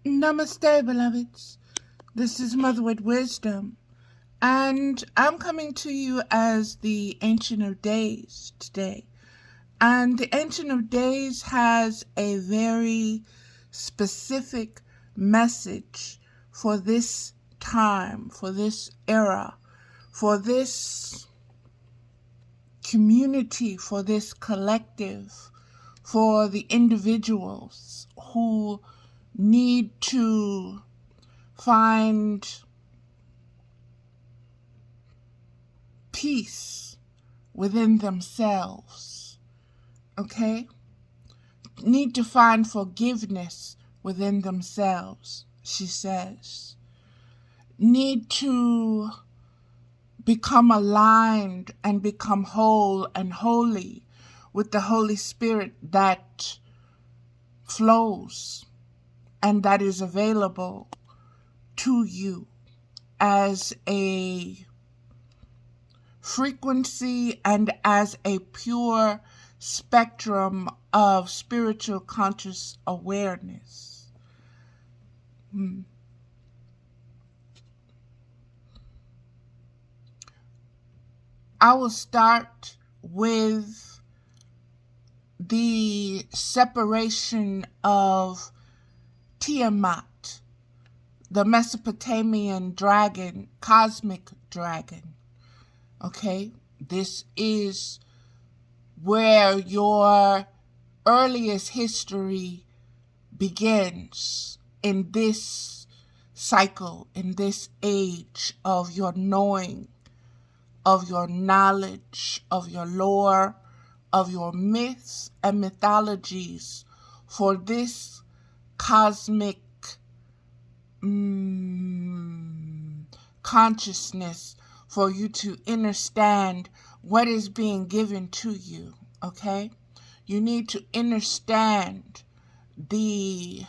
Namaste, beloveds. This is Mother with Wisdom, and I'm coming to you as the Ancient of Days today. And the Ancient of Days has a very specific message for this time, for this era, for this community, for this collective, for the individuals who need to find peace within themselves, okay? Need to find forgiveness within themselves, she says. Need to become aligned and become whole and holy with the Holy Spirit that flows and that is available to you as a frequency and as a pure spectrum of spiritual conscious awareness. I will start with the separation of Tiamat, the Mesopotamian dragon, cosmic dragon. Okay, this is where your earliest history begins in this cycle, in this age of your knowing, of your knowledge, of your lore, of your myths and mythologies for this cosmic consciousness, for you to understand what is being given to you, okay? You need to understand the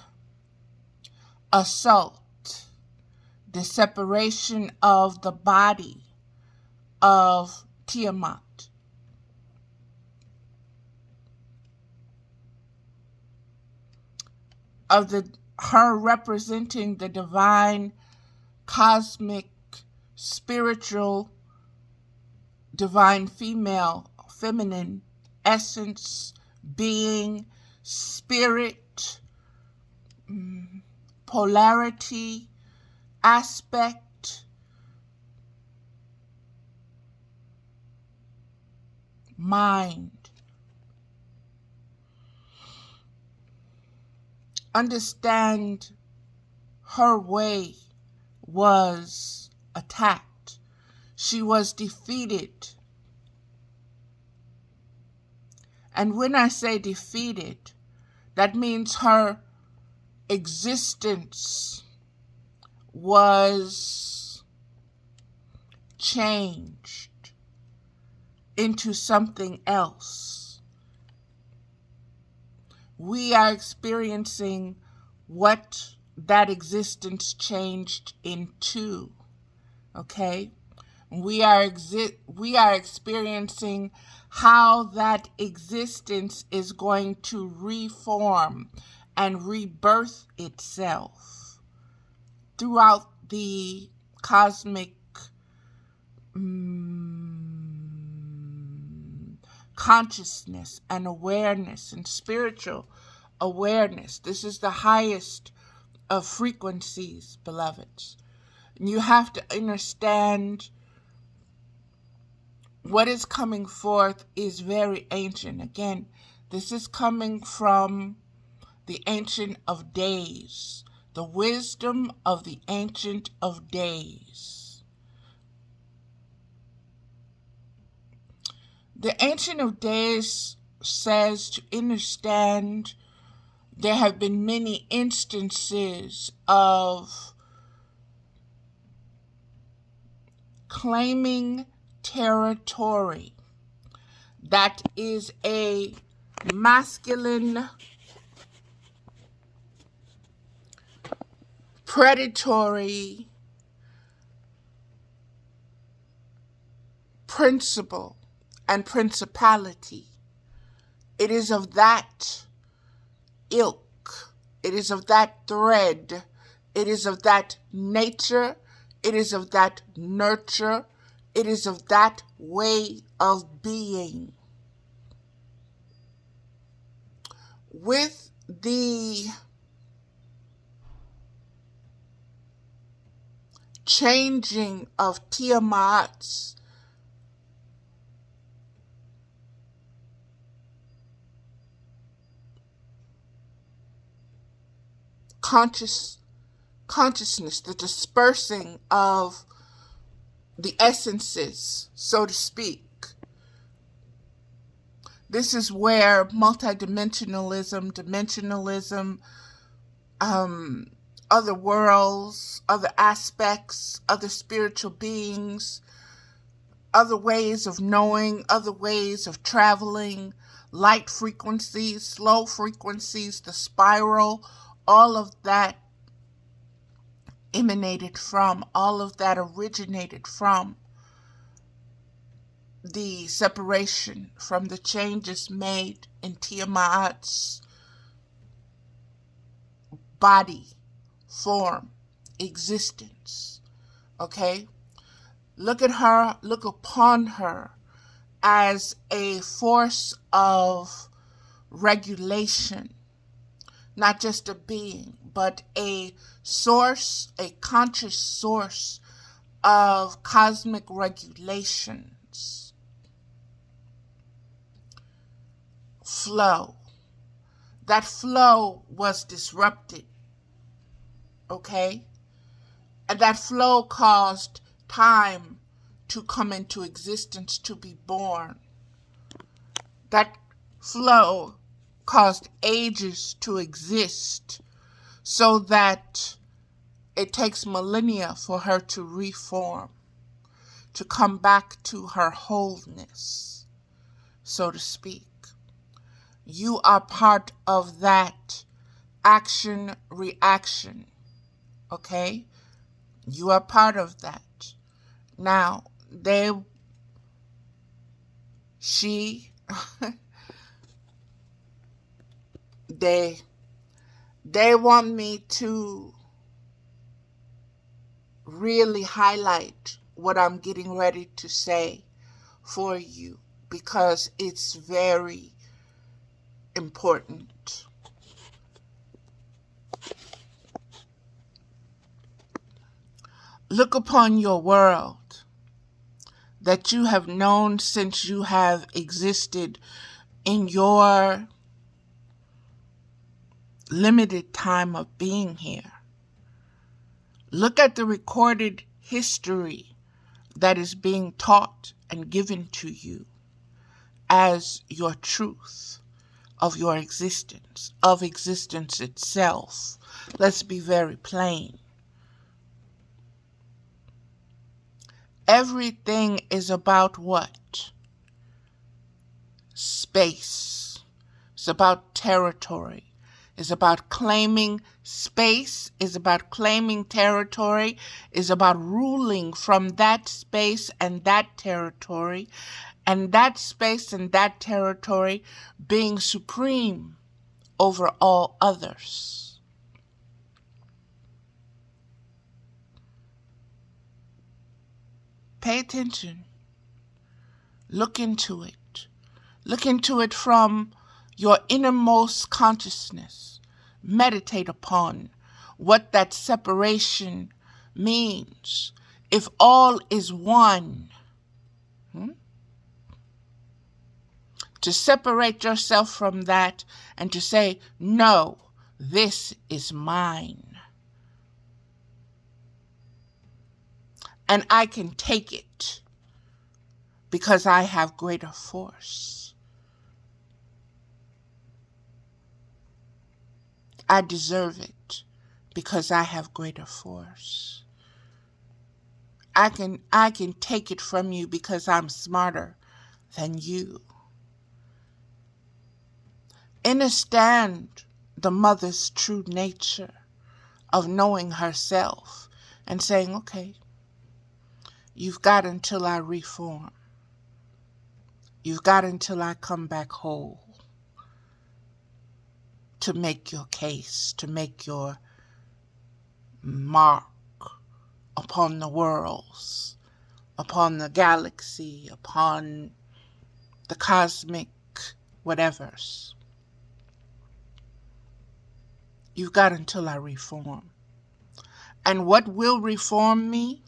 assault, the separation of the body of Tiamat, of her representing the divine, cosmic, spiritual, divine female, feminine essence, being, spirit, polarity, aspect, mind. Understand her way was attacked. She was defeated. And when I say defeated, that means her existence was changed into something else. We are experiencing what that existence changed into, okay? We are experiencing how that existence is going to reform and rebirth itself throughout the cosmic consciousness and awareness and spiritual awareness. This is the highest of frequencies, beloveds. And you have to understand what is coming forth is very ancient. Again, this is coming from the Ancient of Days, the wisdom of the Ancient of Days. The Ancient of Days says to understand there have been many instances of claiming territory that is a masculine, predatory principle and principality. It is of that ilk It is of that thread. It is of that nature. It is of that nurture. It is of that way of being. With the changing of Tiamat's consciousness, the dispersing of the essences, so to speak. This is where multidimensionalism, dimensionalism, other worlds, other aspects, other spiritual beings, other ways of knowing, other ways of traveling, light frequencies, slow frequencies, the spiral, all of that emanated from, all of that originated from the separation, from the changes made in Tiamat's body, form, existence. Okay? Look at her, look upon her as a force of regulation, not just a being, but a source, a conscious source of cosmic regulations. Flow. That flow was disrupted, okay? And that flow caused time to come into existence, to be born. That flow caused ages to exist, so that it takes millennia for her to reform, to come back to her wholeness, so to speak. You are part of that action-reaction, okay? You are part of that. Now, they want me to really highlight what I'm getting ready to say for you, because it's very important. Look upon your world that you have known since you have existed in your limited time of being here. Look at the recorded history that is being taught and given to you as your truth of your existence, of existence itself. Let's be very plain. Everything is about what? Space. It's about territory. It's about claiming space. It's about claiming territory. It's about ruling from that space and that territory. And that space and that territory being supreme over all others. Pay attention. Look into it. Look into it from your innermost consciousness. Meditate upon what that separation means. If all is one, to separate yourself from that and to say, no, this is mine. And I can take it because I have greater force. I deserve it because I have greater force. I can take it from you because I'm smarter than you. Understand the mother's true nature of knowing herself and saying, okay, you've got until I reform. You've got until I come back whole to make your case, to make your mark upon the worlds, upon the galaxy, upon the cosmic whatevers. You've got until I reform. And what will reform me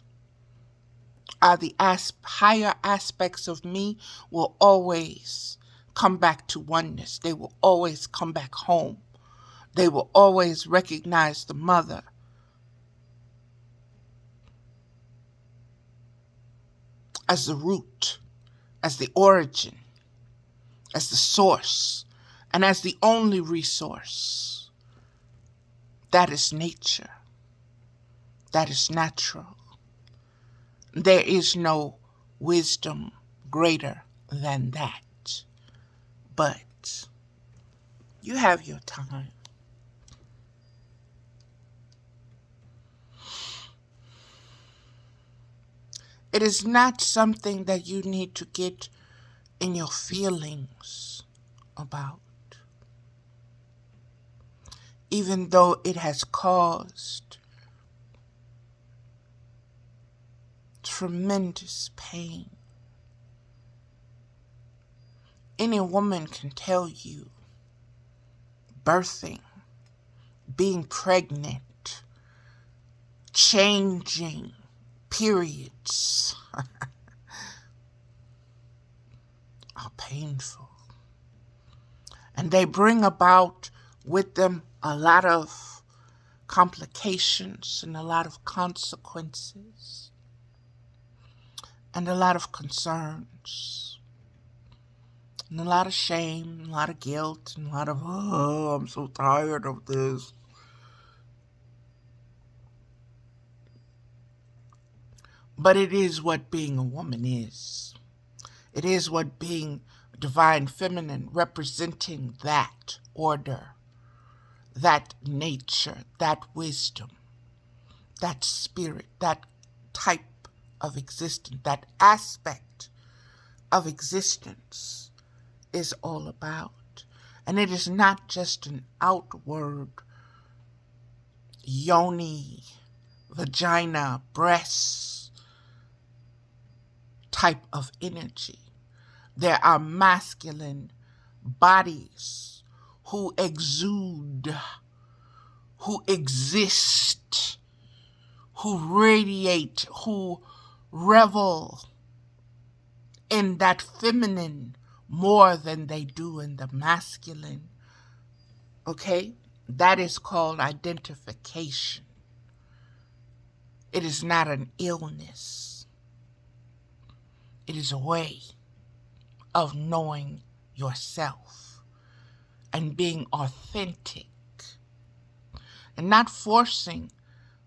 are the higher aspects of me will always come back to oneness. They will always come back home. They will always recognize the mother as the root, as the origin, as the source, and as the only resource. That is nature. That is natural. There is no wisdom greater than that. But you have your time. It is not something that you need to get in your feelings about, even though it has caused tremendous pain. Any woman can tell you birthing, being pregnant, changing periods are painful. And they bring about with them a lot of complications and a lot of consequences and a lot of concerns and a lot of shame, a lot of guilt, and a lot of, oh, I'm so tired of this. But it is what being a woman is. It is what being divine feminine, representing that order, that nature, that wisdom, that spirit, that type of existence, that aspect of existence is all about. And it is not just an outward yoni, vagina, breasts type of energy. There are masculine bodies who exude, who exist, who radiate, who revel in that feminine more than they do in the masculine. Okay? That is called identification. It is not an illness. It is a way of knowing yourself and being authentic and not forcing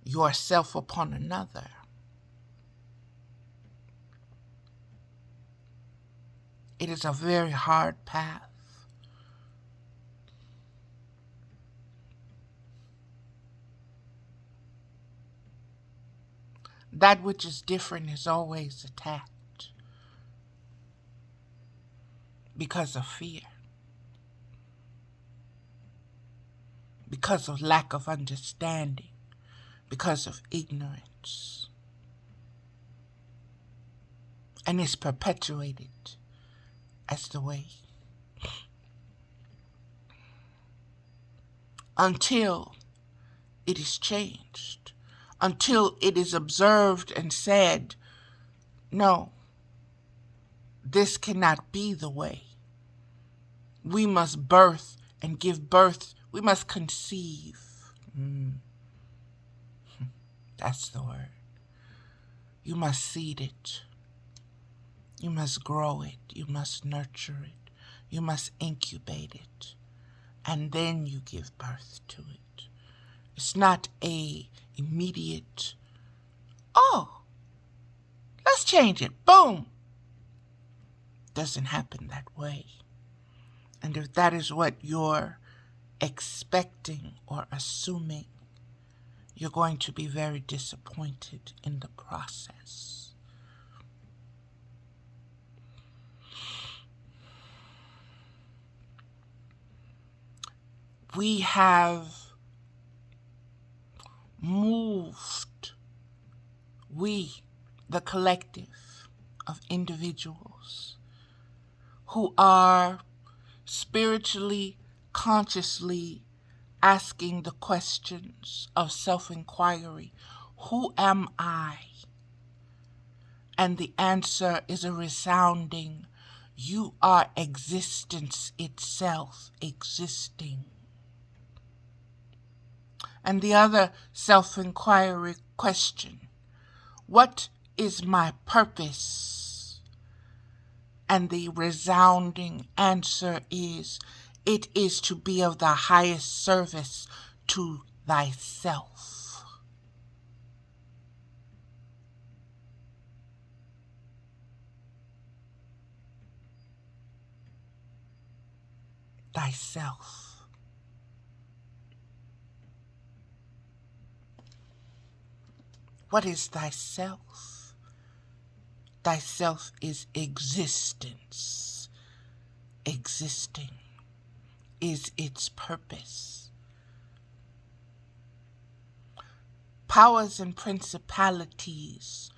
yourself upon another. It is a very hard path. That which is different is always attacked because of fear, because of lack of understanding, because of ignorance. And it's perpetuated as the way. Until it is changed, until it is observed and said, no, this cannot be the way. We must birth and give birth. We must conceive. That's the word. You must seed it. You must grow it. You must nurture it. You must incubate it. And then you give birth to it. It's not a immediate, oh, let's change it. Boom. Doesn't happen that way. And if that is what you're expecting or assuming, you're going to be very disappointed in the process. we have moved, we, the collective of individuals who are spiritually, consciously asking the questions of self-inquiry. Who am I? And the answer is a resounding, you are existence itself, existing. And the other self-inquiry question, what is my purpose? And the resounding answer is, it is to be of the highest service to thyself. Thyself. What is thyself? Thyself is existence. Existing is its purpose. Powers and principalities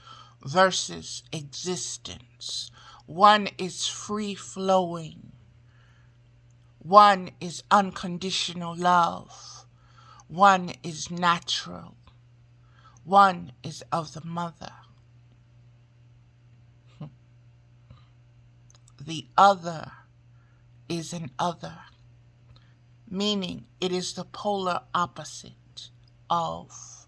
versus existence. One is free-flowing. One is unconditional love. One is natural. One is of the mother. The other is an other, meaning it is the polar opposite of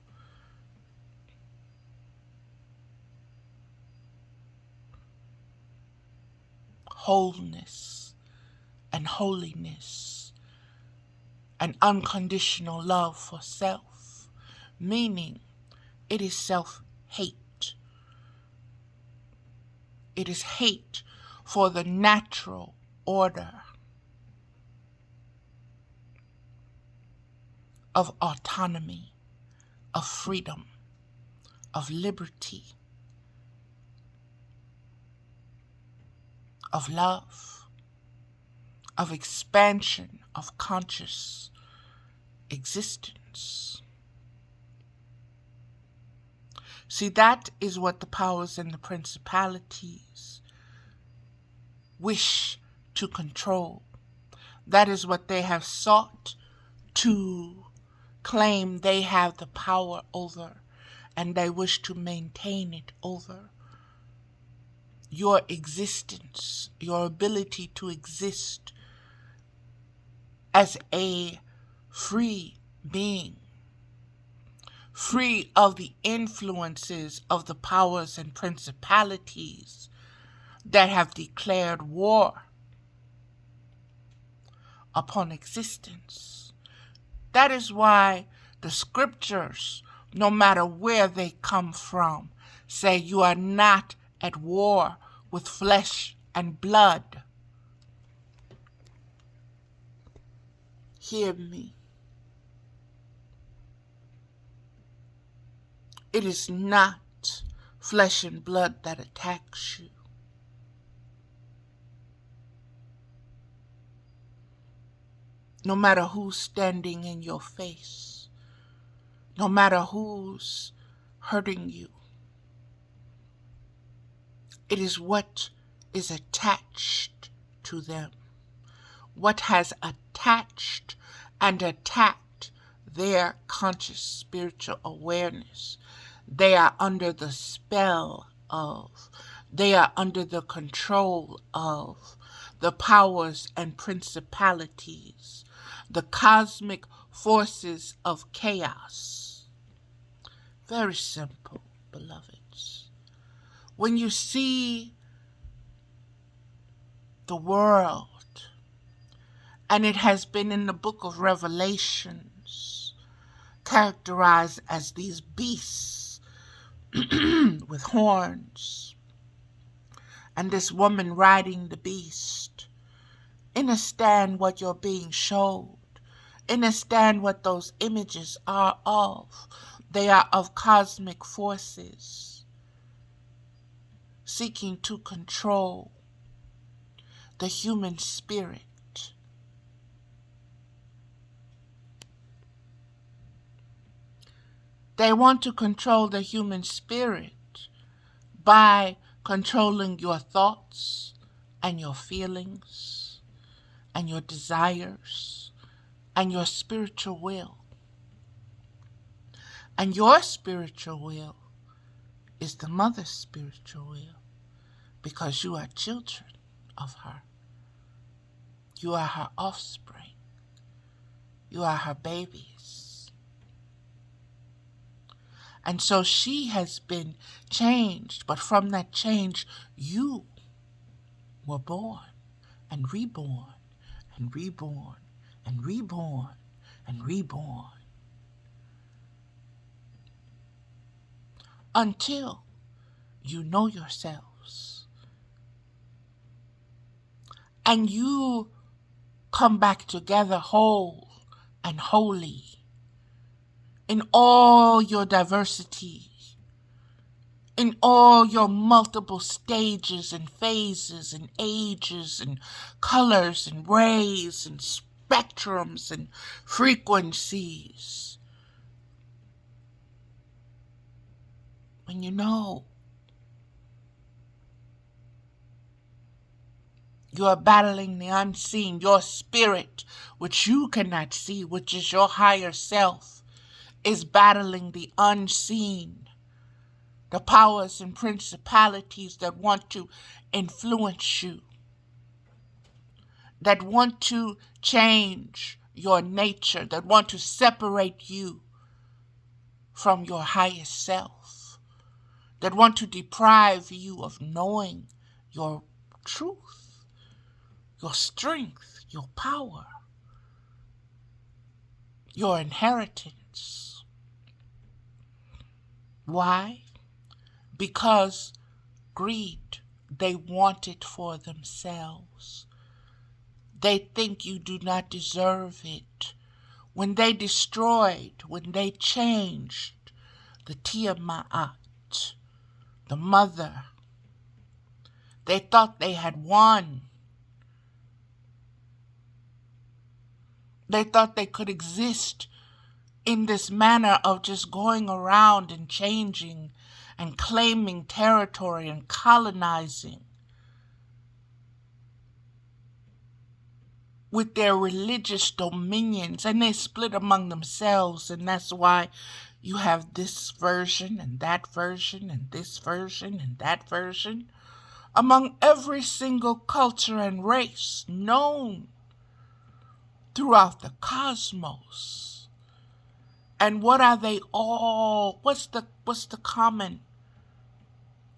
wholeness and holiness and unconditional love for self, meaning it is self-hate. It is hate for the natural order of autonomy, of freedom, of liberty, of love, of expansion of conscious existence. See, that is what the powers and the principalities wish to control. That is what they have sought to claim they have the power over, and they wish to maintain it over. Your existence, your ability to exist as a free being, free of the influences of the powers and principalities that have declared war upon existence. That is why the scriptures, no matter where they come from, say you are not at war with flesh and blood. Hear me. It is not flesh and blood that attacks you. No matter who's standing in your face, no matter who's hurting you, it is what is attached to them, what has attached and attacked their conscious spiritual awareness. They are under the spell of, they are under the control of the powers and principalities, the cosmic forces of chaos. Very simple, beloveds. When you see the world, and it has been in the book of Revelations, characterized as these beasts with horns, and this woman riding the beast, understand what you're being showed. Understand what those images are of. They are of cosmic forces seeking to control the human spirit. They want to control the human spirit by controlling your thoughts and your feelings and your desires and your spiritual will. And your spiritual will is the mother's spiritual will, because you are children of her. You are her offspring. You are her babies. And so she has been changed, but from that change, you were born and reborn and reborn and reborn and reborn, until you know yourselves and you come back together whole and holy in all your diversity, in all your multiple stages and phases and ages and colors and rays and spectrums and frequencies. When you know you are battling the unseen, your spirit, which you cannot see, which is your higher self, is battling the unseen, the powers and principalities that want to influence you, that want to change your nature, that want to separate you from your highest self, that want to deprive you of knowing your truth, your strength, your power, your inheritance. Why? Because greed, they want it for themselves. They think you do not deserve it. When they destroyed, when they changed the Tiamat, the mother, they thought they had won. They thought they could exist in this manner of just going around and changing and claiming territory and colonizing with their religious dominions, and they split among themselves, and that's why you have this version and that version and this version and that version among every single culture and race known throughout the cosmos. And what are they all? What's the common?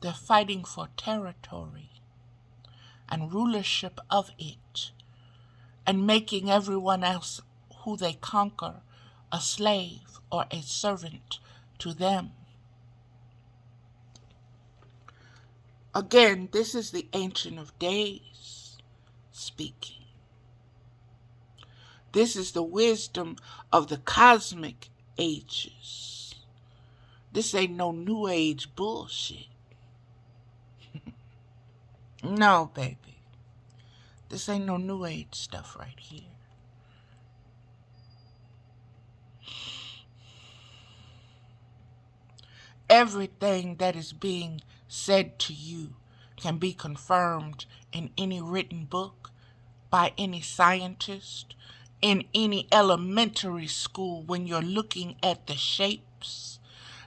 They're fighting for territory and rulership of it, and making everyone else who they conquer a slave or a servant to them. Again, this is the Ancient of Days speaking. This is the wisdom of the cosmic ages. This ain't no New Age bullshit. No, baby. This ain't no New Age stuff right here. Everything that is being said to you can be confirmed in any written book, by any scientist, in any elementary school, when you're looking at the shapes,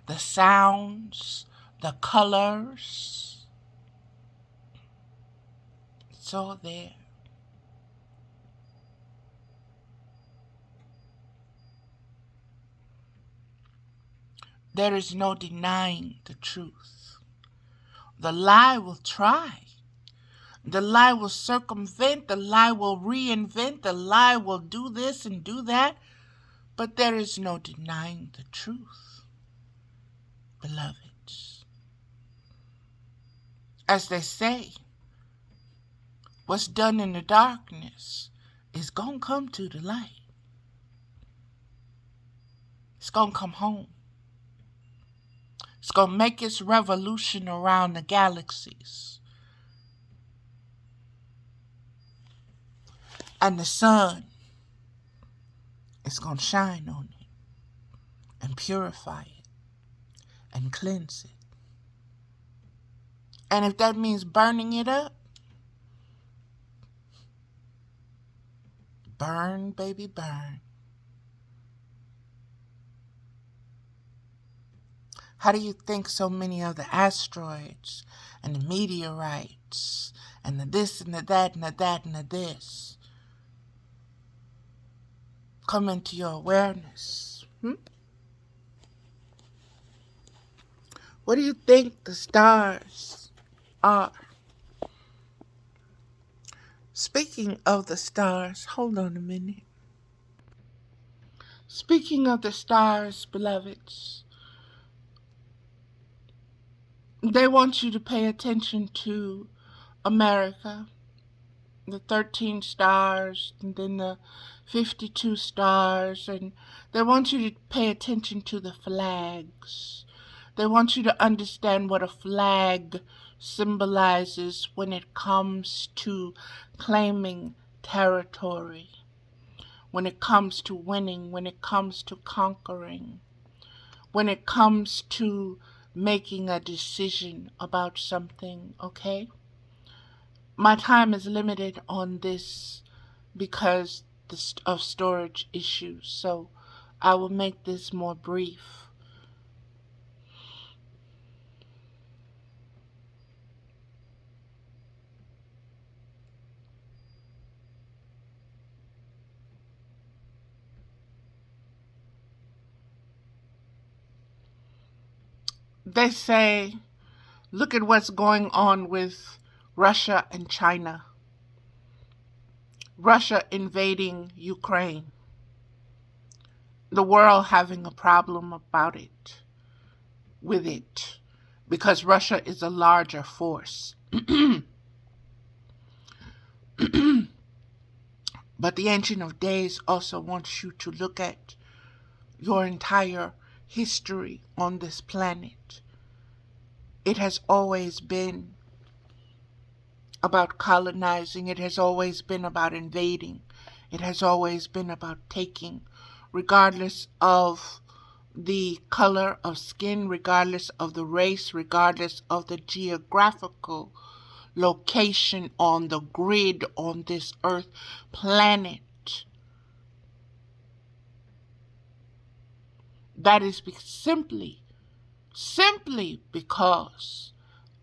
the sounds, the colors. It's all there. There is no denying the truth. The lie will try. The lie will circumvent. The lie will reinvent. The lie will do this and do that. But there is no denying the truth, beloveds. As they say, what's done in the darkness is going to come to the light. It's going to come home. It's going to make its revolution around the galaxies. And the sun is going to shine on it and purify it and cleanse it. And if that means burning it up, burn, baby, burn. How do you think so many of the asteroids and the meteorites and the this and the that and the that and the this come into your awareness? What do you think the stars are? Speaking of the stars, hold on a minute. Speaking of the stars, beloveds, they want you to pay attention to America, the 13 stars, and then the 52 stars, and they want you to pay attention to the flags. They want you to understand what a flag symbolizes when it comes to claiming territory, when it comes to winning, when it comes to conquering, when it comes to making a decision about something, okay? My time is limited on this because of storage issues, so I will make this more brief. They say, look at what's going on with Russia and China. Russia invading Ukraine. The world having a problem with it, because Russia is a larger force. But the Ancient of Days also wants you to look at your entire history on this planet. It has always been about colonizing. It has always been about invading. It has always been about taking, regardless of the color of skin, regardless of the race, regardless of the geographical location on the grid on this earth planet. That is simply because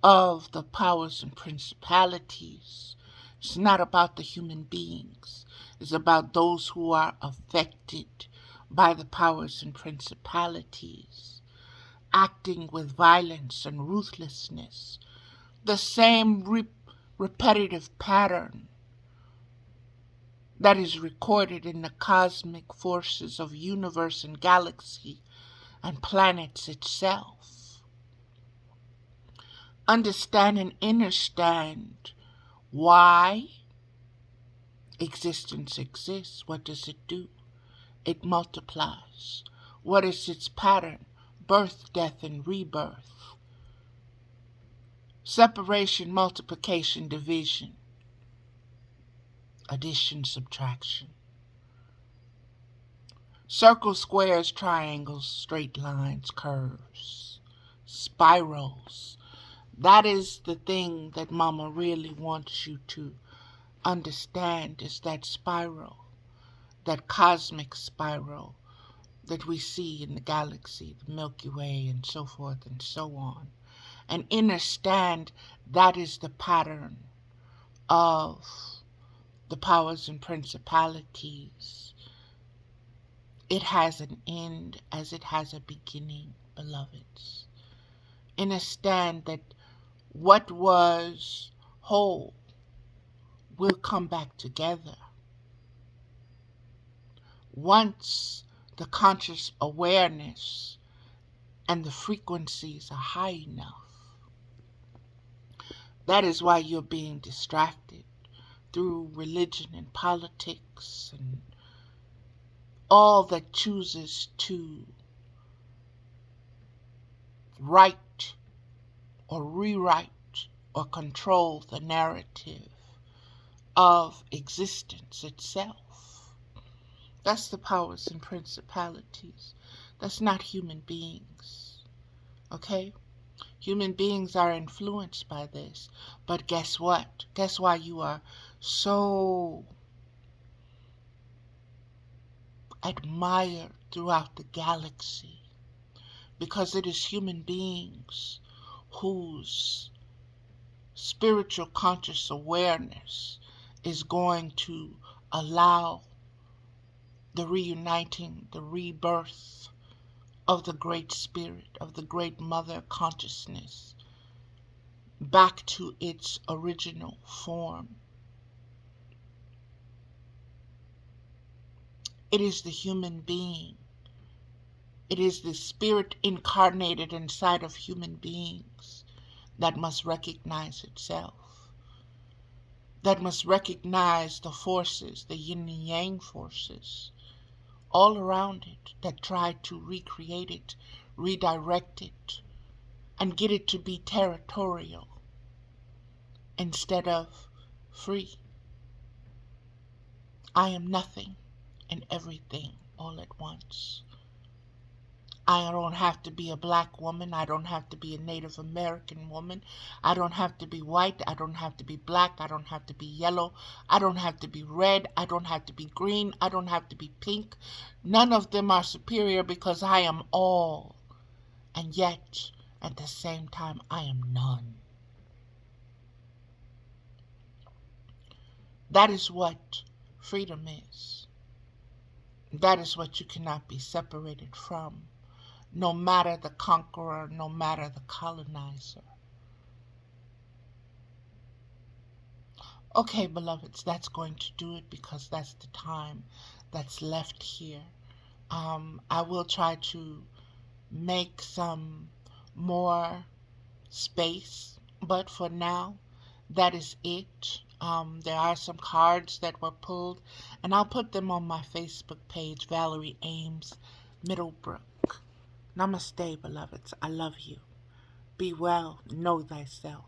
of the powers and principalities. It's not about the human beings. It's about those who are affected by the powers and principalities, acting with violence and ruthlessness. The same repetitive pattern that is recorded in the cosmic forces of universe and galaxy and planets itself. Understand and understand why existence exists. What does it do? It multiplies. What is its pattern? Birth, death, and rebirth. Separation, multiplication, division. Addition, subtraction. Circles, squares, triangles, straight lines, curves, spirals. That is the thing that Mama really wants you to understand, is that spiral, that cosmic spiral that we see in the galaxy, the Milky Way, and so forth and so on. And understand that is the pattern of the powers and principalities. It has an end as it has a beginning, beloveds. Understand that what was whole will come back together once the conscious awareness and the frequencies are high enough. That is why you're being distracted through religion and politics and all that chooses to write or rewrite or control the narrative of existence itself. That's the powers and principalities. That's not human beings. Okay? Human beings are influenced by this. But guess what? Guess why you are so admired throughout the galaxy? Because it is human beings whose spiritual conscious awareness is going to allow the reuniting, the rebirth of the Great Spirit, of the Great Mother Consciousness back to its original form. It is the human being. It is the spirit incarnated inside of human beings that must recognize itself, that must recognize the forces, the yin and yang forces, all around it that try to recreate it, redirect it, and get it to be territorial instead of free. I am nothing and everything all at once. I don't have to be a black woman. I don't have to be a Native American woman. I don't have to be white. I don't have to be black. I don't have to be yellow. I don't have to be red. I don't have to be green. I don't have to be pink. None of them are superior because I am all. And yet, at the same time, I am none. That is what freedom is. That is what you cannot be separated from. No matter the conqueror, no matter the colonizer. Okay, beloveds, that's going to do it because that's the time that's left here. I will try to make some more space, but for now, that is it. There are some cards that were pulled, and I'll put them on my Facebook page, Valerie Ames Middlebrook. Namaste, beloveds. I love you. Be well. Know thyself.